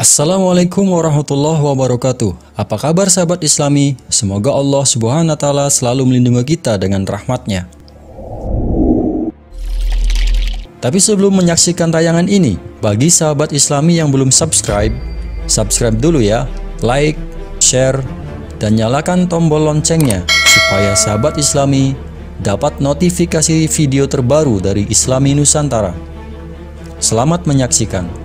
Assalamualaikum warahmatullahi wabarakatuh. Apa kabar sahabat Islami? Semoga Allah Subhanahu wa Ta'ala selalu melindungi kita dengan rahmat-Nya. Tapi sebelum menyaksikan tayangan ini, bagi sahabat Islami yang belum subscribe dulu ya, like, share, dan nyalakan tombol loncengnya supaya sahabat Islami dapat notifikasi video terbaru dari Islami Nusantara. Selamat menyaksikan.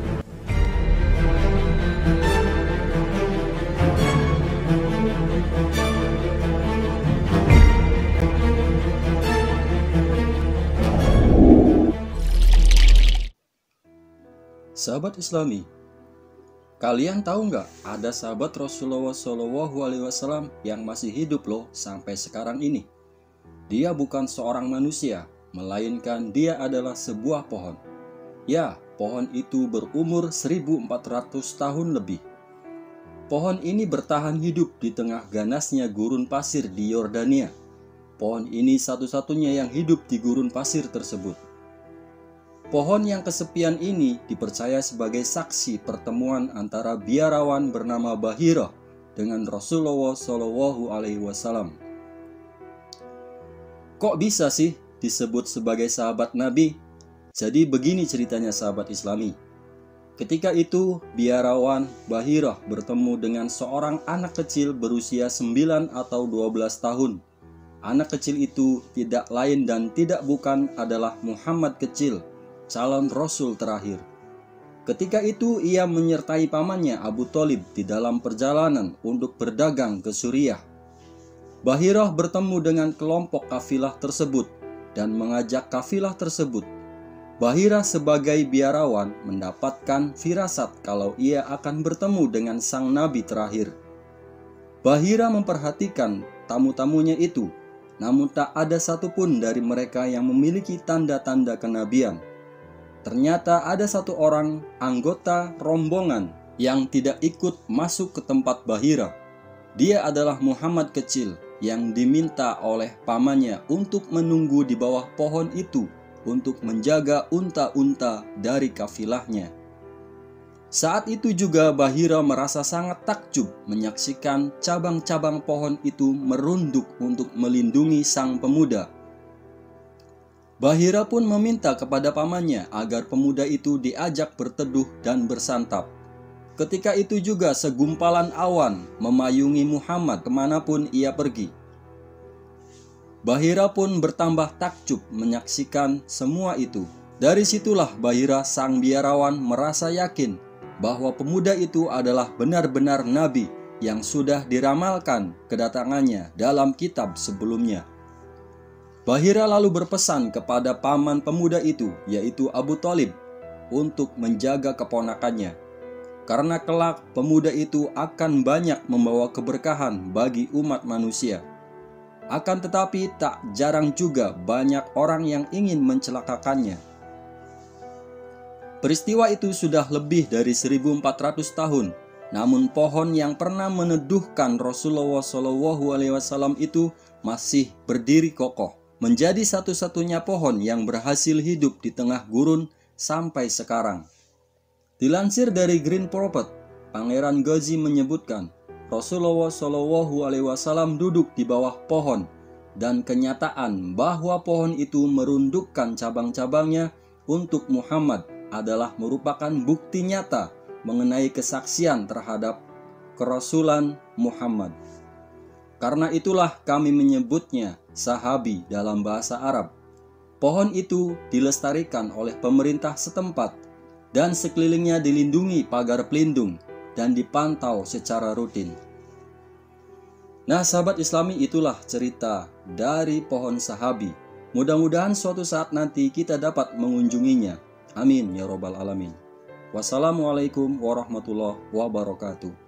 Sahabat Islami, kalian tahu nggak ada sahabat Rasulullah SAW yang masih hidup loh sampai sekarang ini? Dia bukan seorang manusia, melainkan dia adalah sebuah pohon. Ya, pohon itu berumur 1400 tahun lebih. Pohon ini bertahan hidup di tengah ganasnya gurun pasir di Yordania. Pohon ini satu-satunya yang hidup di gurun pasir tersebut. Pohon yang kesepian ini dipercaya sebagai saksi pertemuan antara biarawan bernama Bahira dengan Rasulullah SAW. Kok bisa sih disebut sebagai sahabat Nabi? Jadi begini ceritanya sahabat Islami. Ketika itu biarawan Bahira bertemu dengan seorang anak kecil berusia 9 atau 12 tahun. Anak kecil itu tidak lain dan tidak bukan adalah Muhammad kecil, calon Rasul terakhir. Ketika itu ia menyertai pamannya Abu Thalib di dalam perjalanan untuk berdagang ke Suriah. Bahirah bertemu dengan kelompok kafilah tersebut dan mengajak kafilah tersebut. Bahirah sebagai biarawan mendapatkan firasat kalau ia akan bertemu dengan sang nabi terakhir. Bahirah memperhatikan tamu-tamunya itu, namun tak ada satupun dari mereka yang memiliki tanda-tanda kenabian. Ternyata ada satu orang anggota rombongan yang tidak ikut masuk ke tempat Bahira. Dia adalah Muhammad kecil yang diminta oleh pamannya untuk menunggu di bawah pohon itu untuk menjaga unta-unta dari kafilahnya. Saat itu juga Bahira merasa sangat takjub menyaksikan cabang-cabang pohon itu merunduk untuk melindungi sang pemuda. Bahira pun meminta kepada pamannya agar pemuda itu diajak berteduh dan bersantap. Ketika itu juga segumpalan awan memayungi Muhammad kemanapun ia pergi. Bahira pun bertambah takjub menyaksikan semua itu. Dari situlah Bahira sang biarawan merasa yakin bahwa pemuda itu adalah benar-benar nabi yang sudah diramalkan kedatangannya dalam kitab sebelumnya. Bahira lalu berpesan kepada paman pemuda itu, yaitu Abu Thalib, untuk menjaga keponakannya. Karena kelak pemuda itu akan banyak membawa keberkahan bagi umat manusia. Akan tetapi tak jarang juga banyak orang yang ingin mencelakakannya. Peristiwa itu sudah lebih dari 1400 tahun, namun pohon yang pernah meneduhkan Rasulullah SAW itu masih berdiri kokoh. Menjadi satu-satunya pohon yang berhasil hidup di tengah gurun sampai sekarang. Dilansir dari Green Prophet, Pangeran Ghazi menyebutkan Rasulullah SAW duduk di bawah pohon dan kenyataan bahwa pohon itu merundukkan cabang-cabangnya untuk Muhammad adalah merupakan bukti nyata mengenai kesaksian terhadap kerasulan Muhammad. Karena itulah kami menyebutnya sahabi dalam bahasa Arab. Pohon itu dilestarikan oleh pemerintah setempat dan sekelilingnya dilindungi pagar pelindung dan dipantau secara rutin. Nah sahabat Islami, itulah cerita dari pohon sahabi. Mudah-mudahan suatu saat nanti kita dapat mengunjunginya. Amin ya robbal alamin. Wassalamualaikum warahmatullahi wabarakatuh.